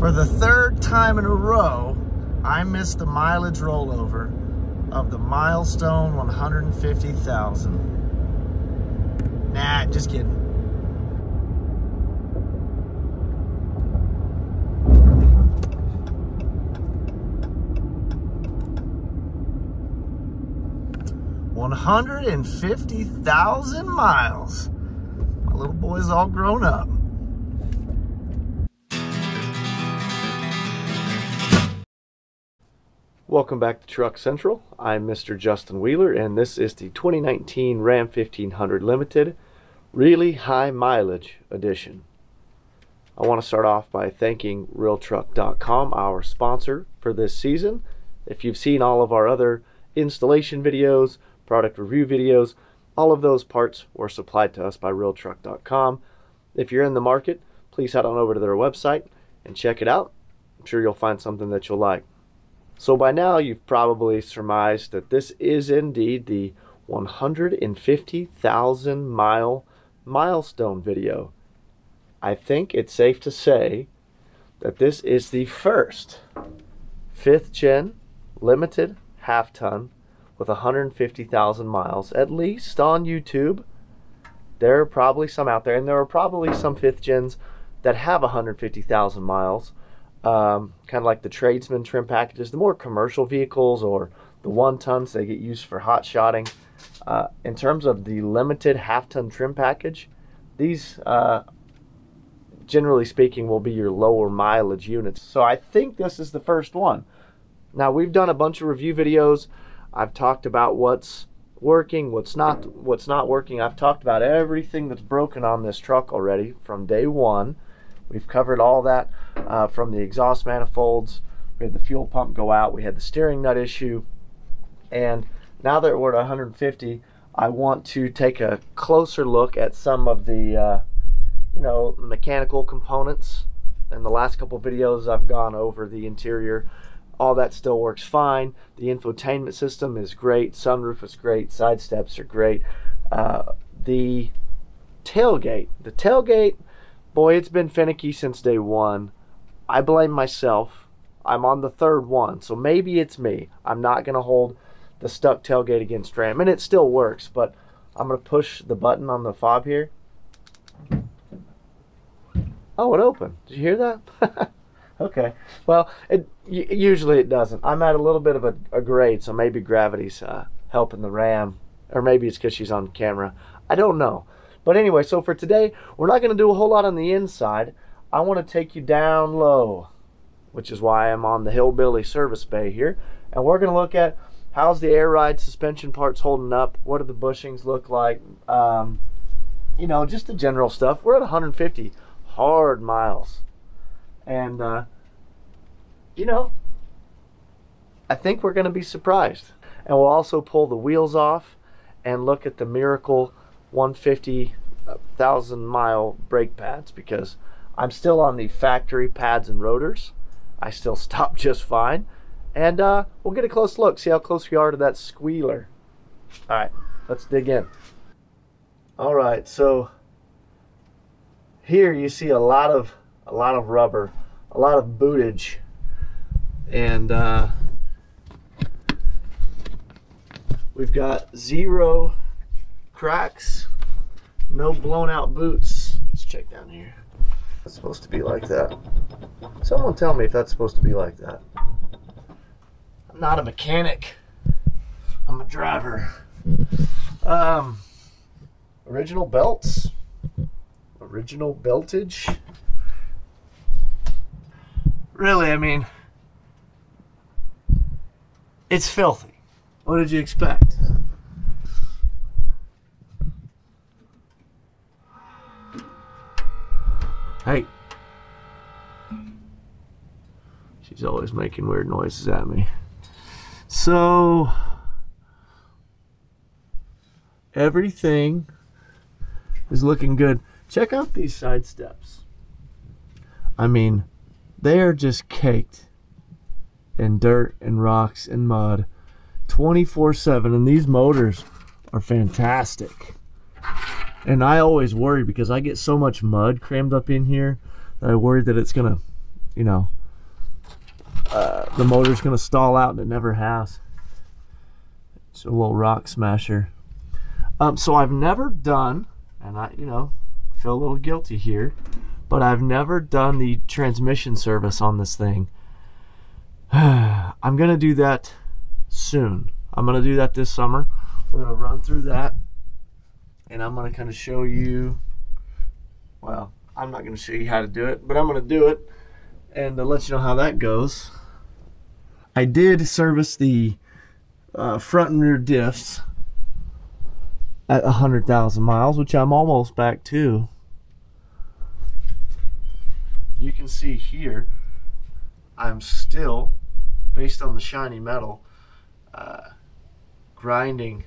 For the third time in a row, I missed the mileage rollover of the Milestone 150,000. Nah, just kidding. $150,000 miles. My little boy's all grown up. Welcome back to Truck Central. I'm Mr. Justin Wheeler, and this is the 2019 Ram 1500 Limited Really High Mileage Edition. I want to start off by thanking RealTruck.com, our sponsor for this season. If you've seen all of our other installation videos, product review videos, all of those parts were supplied to us by RealTruck.com. If you're in the market, please head on over to their website and check it out. I'm sure you'll find something that you'll like. So by now you've probably surmised that this is indeed the 150,000 mile milestone video. I think it's safe to say that this is the first 5th gen limited half ton with 150,000 miles, at least on YouTube. There are probably some out there, and there are probably some 5th gens that have 150,000 miles. Kind of like the tradesman trim packages, the more commercial vehicles, or the 1 tons, they get used for hot shotting. In terms of the limited half-ton trim package, these generally speaking will be your lower mileage units. So I think this is the first one. Now, we've done a bunch of review videos. I've talked about what's working, what's not working. I've talked about everything that's broken on this truck already from day one. We've covered all that, from the exhaust manifolds. We had the fuel pump go out. We had the steering nut issue. And now that we're at 150, I want to take a closer look at some of the, mechanical components. In the last couple of videos, I've gone over the interior. All that still works fine. The infotainment system is great. Sunroof is great. Side steps are great. The tailgate, boy, it's been finicky since day one. I blame myself. I'm on the 3rd one, so maybe it's me. I'm not going to hold the stuck tailgate against Ram, and it still works, but I'm going to push the button on the fob here. Oh, it opened. Did you hear that? Okay. Well, usually it doesn't. I'm at a little bit of a grade, so maybe gravity's helping the Ram, or maybe it's because she's on camera. I don't know. But anyway, so for today, we're not going to do a whole lot on the inside. I want to take you down low, which is why I'm on the Hillbilly service bay here. And we're going to look at how's the air ride suspension parts holding up, what do the bushings look like, just the general stuff. We're at 150 hard miles. And, I think we're going to be surprised. And we'll also pull the wheels off and look at the Miracle 150,000 mile brake pads, because I'm still on the factory pads and rotors. I still stop just fine. And we'll get a close look, see how close we are to that squealer. All right, let's dig in. All right, so here you see a lot of rubber, a lot of bootage, and we've got 0 cracks, no blown out boots. Let's check down here. It's supposed to be like that. Someone tell me if that's supposed to be like that. I'm not a mechanic. I'm a driver. Original belts. Original beltage. Really, I mean, it's filthy. What did you expect? Hey. She's always making weird noises at me. So, everything is looking good. Check out these side steps. I mean, they are just caked in dirt and rocks and mud 24/7, and these motors are fantastic. And I always worry because I get so much mud crammed up in here that I worry that it's gonna you know, the motor's gonna stall out, and it never has. It's a little rock smasher. So I've never done, and I, you know, feel a little guilty here, but I've never done the transmission service on this thing. I'm gonna do that soon. I'm gonna do that this summer. We're gonna run through that, and I'm gonna kind of show you, well, I'm not gonna show you how to do it, but I'm gonna do it and let you know how that goes. I did service the front and rear diffs at 100,000 miles, which I'm almost back to. You can see here, I'm still, based on the shiny metal, grinding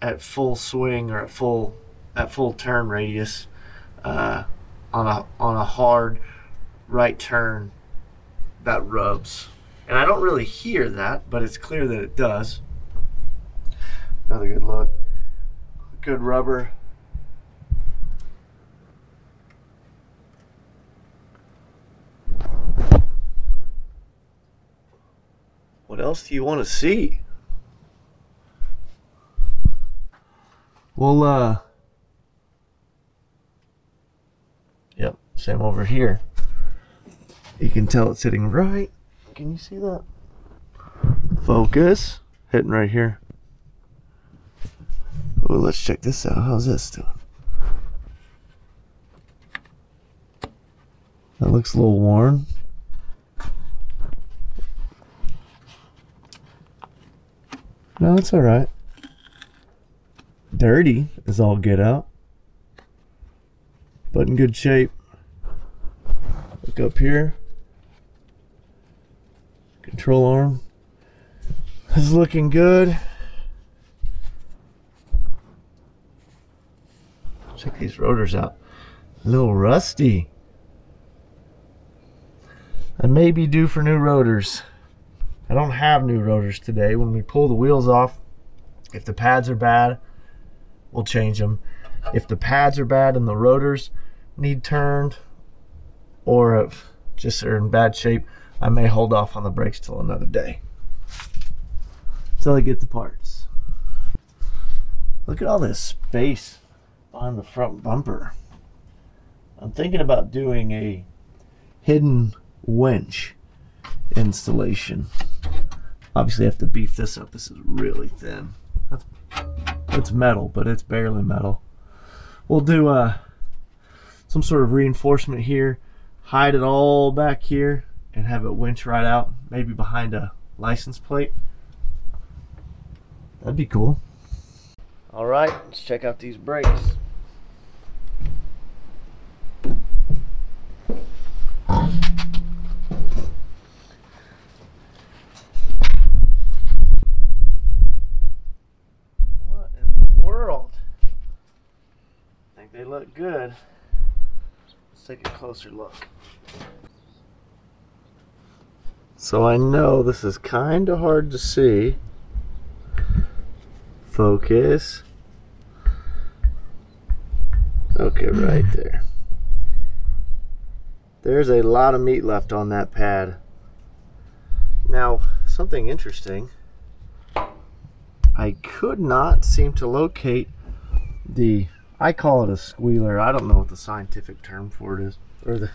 at full swing or at full turn radius on a hard right turn that rubs. And I don't really hear that, but it's clear that it does. Another good look. Good rubber. What else do you want to see? Well, yep, same over here. You can tell it's sitting right. Can you see that? Focus. Hitting right here. Oh, let's check this out. How's this doing? That looks a little worn. No, it's all right. Dirty is all get out, but in good shape. Look up here. Control arm is looking good. Check these rotors out. A little rusty. I may be due for new rotors. I don't have new rotors today. When we pull the wheels off, if the pads are bad, we'll change them. If the pads are bad and the rotors need turned, or if just are in bad shape, I may hold off on the brakes till another day, till I get the parts. Look at all this space on the front bumper. I'm thinking about doing a hidden winch installation. Obviously I have to beef this up. This is really thin. It's metal, but it's barely metal. We'll do some sort of reinforcement here, hide it all back here, and have it winch right out, maybe behind a license plate. That'd be cool. All right, let's check out these brakes. What in the world? I think they look good. Let's take a closer look. So I know this is kind of hard to see. Focus. Okay, right there. There's a lot of meat left on that pad. Now, something interesting. I could not seem to locate the, I call it a squealer. I don't know what the scientific term for it is, or the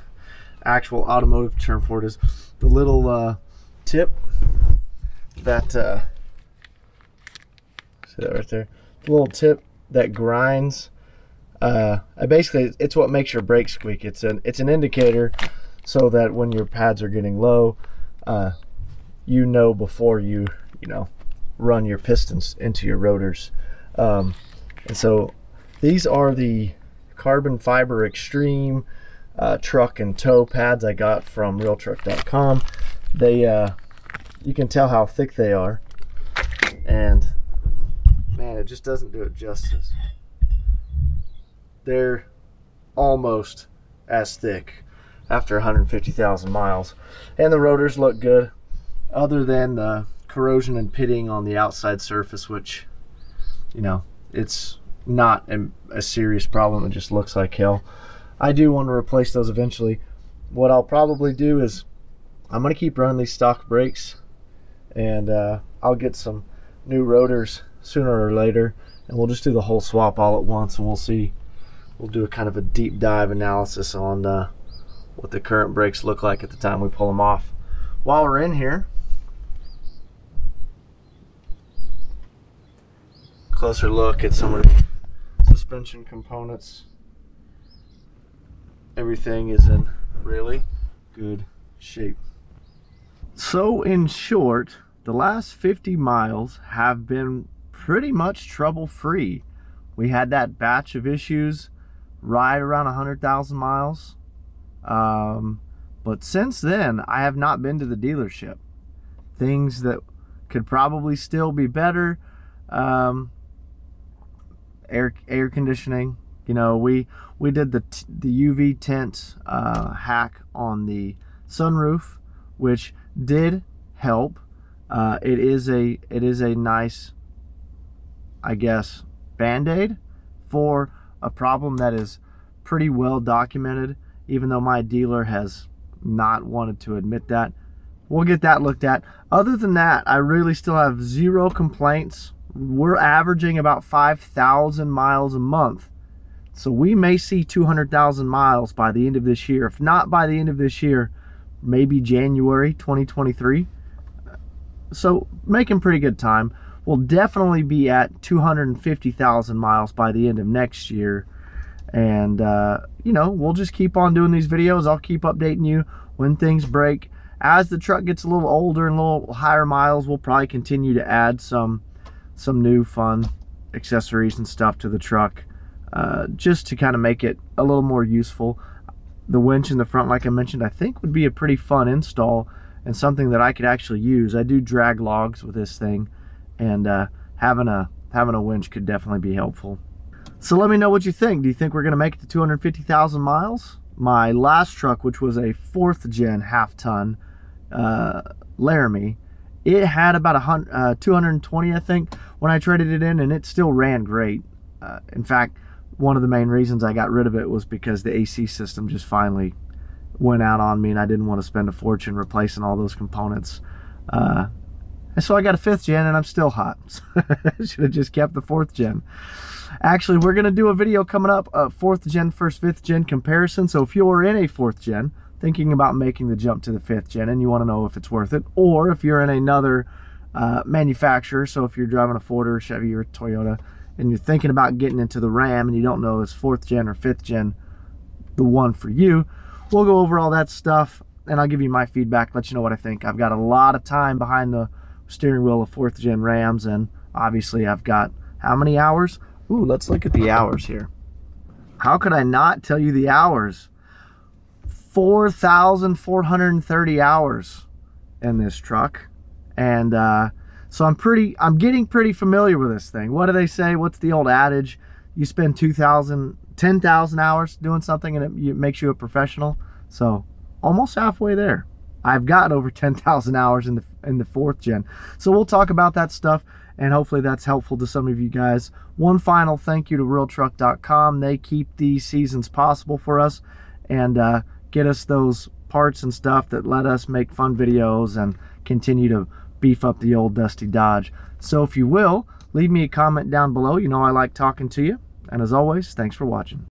actual automotive term for it is. The little tip that, see that right there? The little tip that grinds. Basically, it's what makes your brakes squeak. It's an indicator so that when your pads are getting low, you know before you run your pistons into your rotors. And so these are the carbon fiber extreme truck and tow pads I got from realtruck.com. They you can tell how thick they are, and man, it just doesn't do it justice. They're almost as thick after 150,000 miles, and the rotors look good, other than the corrosion and pitting on the outside surface, which, it's not a serious problem. It just looks like hell. I do want to replace those eventually. what I'll probably do is I'm going to keep running these stock brakes, and I'll get some new rotors sooner or later, and we'll just do the whole swap all at once, and we'll see. We'll do a kind of a deep dive analysis on what the current brakes look like at the time we pull them off. While we're in here, closer look at some of the suspension components. Everything is in really good shape. So in short, the last 50 miles have been pretty much trouble-free. We had that batch of issues right around 100,000 miles. But since then, I have not been to the dealership. Things that could probably still be better. Air conditioning. You know, we did the UV tint hack on the sunroof, which did help. It is a nice, I guess, band-aid for a problem that is pretty well documented, even though my dealer has not wanted to admit that. We'll get that looked at. Other than that, I really still have zero complaints. We're averaging about 5,000 miles a month. So we may see 200,000 miles by the end of this year. If not by the end of this year, maybe January 2023. So making pretty good time. We'll definitely be at 250,000 miles by the end of next year. And, you know, we'll just keep on doing these videos. I'll keep updating you when things break. As the truck gets a little older and a little higher miles, we'll probably continue to add some new fun accessories and stuff to the truck, just to kind of make it a little more useful. The winch in the front, like I mentioned, I think would be a pretty fun install and something that I could actually use. I do drag logs with this thing, and having a winch could definitely be helpful. So let me know what you think. Do you think we're going to make it to 250,000 miles? My last truck, which was a 4th gen half-ton Laramie, it had about 220, I think, when I traded it in, and it still ran great. In fact, one of the main reasons I got rid of it was because the AC system just finally went out on me, and I didn't want to spend a fortune replacing all those components. And so I got a 5th gen, and I'm still hot. Should have just kept the 4th gen. Actually, we're going to do a video coming up, 4th gen versus 5th gen comparison. So if you're in a 4th gen, thinking about making the jump to the 5th gen, and you want to know if it's worth it, or if you're in another manufacturer, so if you're driving a Ford or a Chevy or a Toyota, and you're thinking about getting into the Ram, and you don't know is 4th gen or 5th gen the one for you, we'll go over all that stuff, and I'll give you my feedback, let you know what I think. I've got a lot of time behind the steering wheel of 4th gen Rams, and obviously I've got how many hours? Ooh, let's look at the hours here. How could I not tell you the hours? 4,430 hours in this truck. And so I'm getting pretty familiar with this thing. What do they say? What's the old adage? You spend 10,000 hours doing something and it makes you a professional. So almost halfway there. I've got over 10,000 hours in the 4th gen. So we'll talk about that stuff, and hopefully that's helpful to some of you guys. One final thank you to realtruck.com. They keep these seasons possible for us and get us those parts and stuff that let us make fun videos and continue to beef up the old dusty Dodge. So if you will, leave me a comment down below. You know I like talking to you. And as always, thanks for watching.